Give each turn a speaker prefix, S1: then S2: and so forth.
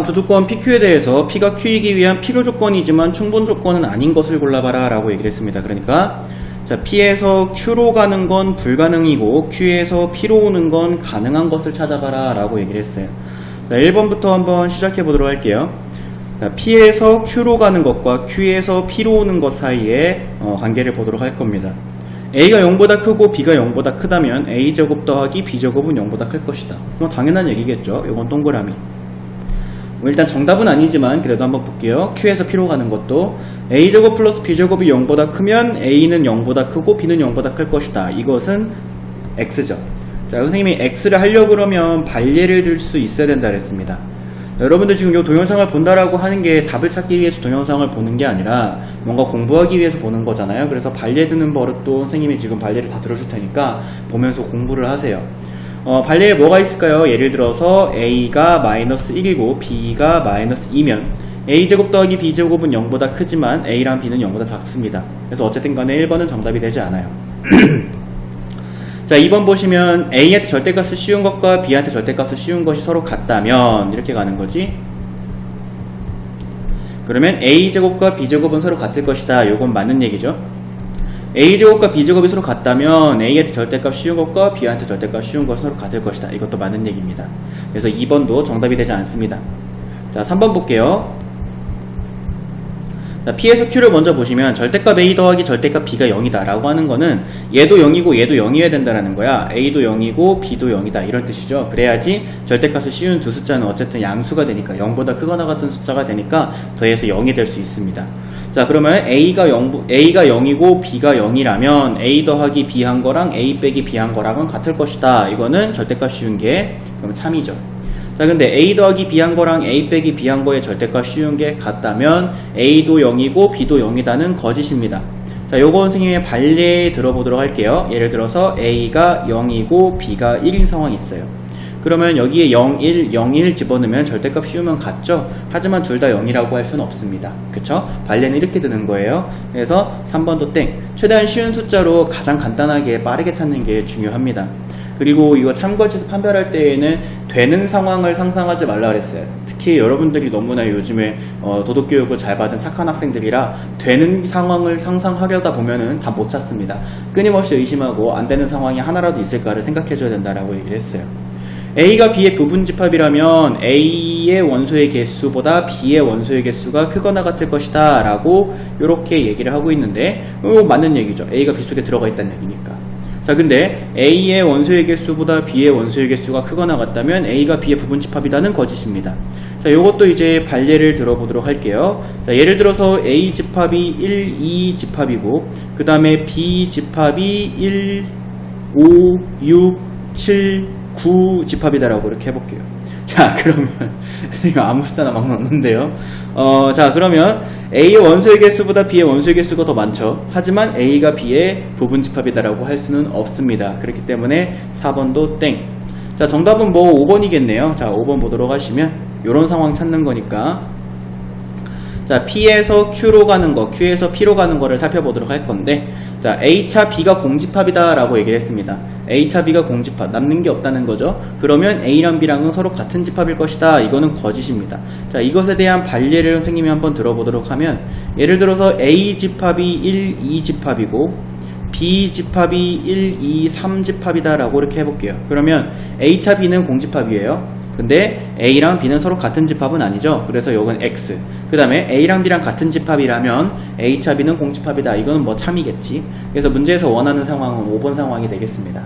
S1: 두 조건 PQ에 대해서 P가 Q이기 위한 필요 조건이지만 충분 조건은 아닌 것을 골라봐라 라고 얘기를 했습니다. 그러니까 자, P에서 Q로 가는 건 불가능이고 Q에서 P로 오는 건 가능한 것을 찾아봐라 라고 얘기를 했어요. 자, 1번부터 한번 시작해 보도록 할게요. 자, P에서 Q로 가는 것과 Q에서 P로 오는 것 사이에 관계를 보도록 할 겁니다. A가 0보다 크고 B가 0보다 크다면 A제곱 더하기 B제곱은 0보다 클 것이다. 뭐 당연한 얘기겠죠. 이건 동그라미. 일단 정답은 아니지만 그래도 한번 볼게요. Q에서 P로 가는 것도 A제곱 플러스 B제곱이 0보다 크면 A는 0보다 크고 B는 0보다 클 것이다. 이것은 X죠. 자, 선생님이 X를 하려고 그러면 발예를 들 수 있어야 된다 그랬습니다. 여러분들 지금 이 동영상을 본다라고 하는 게 답을 찾기 위해서 동영상을 보는 게 아니라 뭔가 공부하기 위해서 보는 거잖아요. 그래서 발예 드는 버릇도 선생님이 지금 발예를 다 들어줄 테니까 보면서 공부를 하세요. 발예에 뭐가 있을까요? 예를 들어서 A가 마이너스 1이고 B가 마이너스 2면 A제곱 더하기 B제곱은 0보다 크지만 A랑 B는 0보다 작습니다. 그래서 어쨌든 간에 1번은 정답이 되지 않아요. 자, 2번 보시면 A한테 절대값을 씌운 것과 B한테 절대값을 씌운 것이 서로 같다면 이렇게 가는 거지. 그러면 A제곱과 B제곱은 서로 같을 것이다. 이건 맞는 얘기죠. A제곱과 B제곱이 서로 같다면 A한테 절대값 씌운 것과 B한테 절대값 씌운 것은 서로 같을 것이다. 이것도 맞는 얘기입니다. 그래서 2번도 정답이 되지 않습니다. 자, 3번 볼게요. 자, P에서 Q를 먼저 보시면 절대값 A 더하기 절대값 B가 0이다 라고 하는 거는 얘도 0이고 얘도 0이어야 된다라는 거야. A도 0이고 B도 0이다 이런 뜻이죠. 그래야지 절대값을 씌운 두 숫자는 어쨌든 양수가 되니까 0보다 크거나 같은 숫자가 되니까 더해서 0이 될 수 있습니다. 자, 그러면 A가 0이고 B가 0이라면 A 더하기 B 한 거랑 A 빼기 B 한 거랑은 같을 것이다. 이거는 절대값 씌운 게 그럼 참이죠. 자, 근데 A 더하기 B 한 거랑 A 빼기 B 한 거의 절대값 씌운 게 같다면 A도 0이고 B도 0이다는 거짓입니다. 자, 요거 선생님의 발례 들어보도록 할게요. 예를 들어서 A가 0이고 B가 1인 상황이 있어요. 그러면 여기에 0, 1, 0, 1 집어넣으면 절대값 씌우면 같죠? 하지만 둘 다 0이라고 할 수는 없습니다. 그쵸? 발례는 이렇게 드는 거예요. 그래서 3번도 땡. 최대한 쉬운 숫자로 가장 간단하게 빠르게 찾는 게 중요합니다. 그리고 이거 참고해서 판별할 때에는 되는 상황을 상상하지 말라 그랬어요. 특히 여러분들이 너무나 요즘에 도덕교육을 잘 받은 착한 학생들이라 되는 상황을 상상하려다 보면은 다 못 찾습니다. 끊임없이 의심하고 안 되는 상황이 하나라도 있을까를 생각해줘야 된다라고 얘기를 했어요. A가 B의 부분집합이라면 A의 원소의 개수보다 B의 원소의 개수가 크거나 같을 것이다 라고 이렇게 얘기를 하고 있는데 맞는 얘기죠. A가 B 속에 들어가 있다는 얘기니까. 자, 근데 A의 원소의 개수보다 B의 원소의 개수가 크거나 같다면 A가 B의 부분집합이라는 거짓입니다. 자, 요것도 이제 발례를 들어보도록 할게요. 자, 예를 들어서 A 집합이 1, 2 집합이고 그 다음에 B 집합이 1, 5, 6, 7, 9 집합이다라고 이렇게 해볼게요. 자, 그러면 이거 아무 숫자나 막 넣는데요. 자, 그러면 A의 원소의 개수보다 B의 원소의 개수가 더 많죠. 하지만 A가 B의 부분집합이다라고 할 수는 없습니다. 그렇기 때문에 4번도 땡. 자, 정답은 뭐 5번이겠네요. 자, 5번 보도록 하시면 이런 상황 찾는 거니까. 자, P에서 Q로 가는 거, Q에서 P로 가는 거를 살펴보도록 할 건데, 자, A차 B가 공집합이다 라고 얘기를 했습니다. A차 B가 공집합, 남는 게 없다는 거죠. 그러면 A랑 B랑은 서로 같은 집합일 것이다. 이거는 거짓입니다. 자, 이것에 대한 발례를 선생님이 한번 들어보도록 하면, 예를 들어서 A 집합이 1, 2 집합이고 B 집합이 1, 2, 3 집합이다 라고 이렇게 해볼게요. 그러면 A차 B는 공집합이에요. 근데 A랑 B는 서로 같은 집합은 아니죠. 그래서 이건 X. 그 다음에 A랑 B랑 같은 집합이라면 A차 B는 공집합이다. 이거는 뭐 참이겠지. 그래서 문제에서 원하는 상황은 5번 상황이 되겠습니다.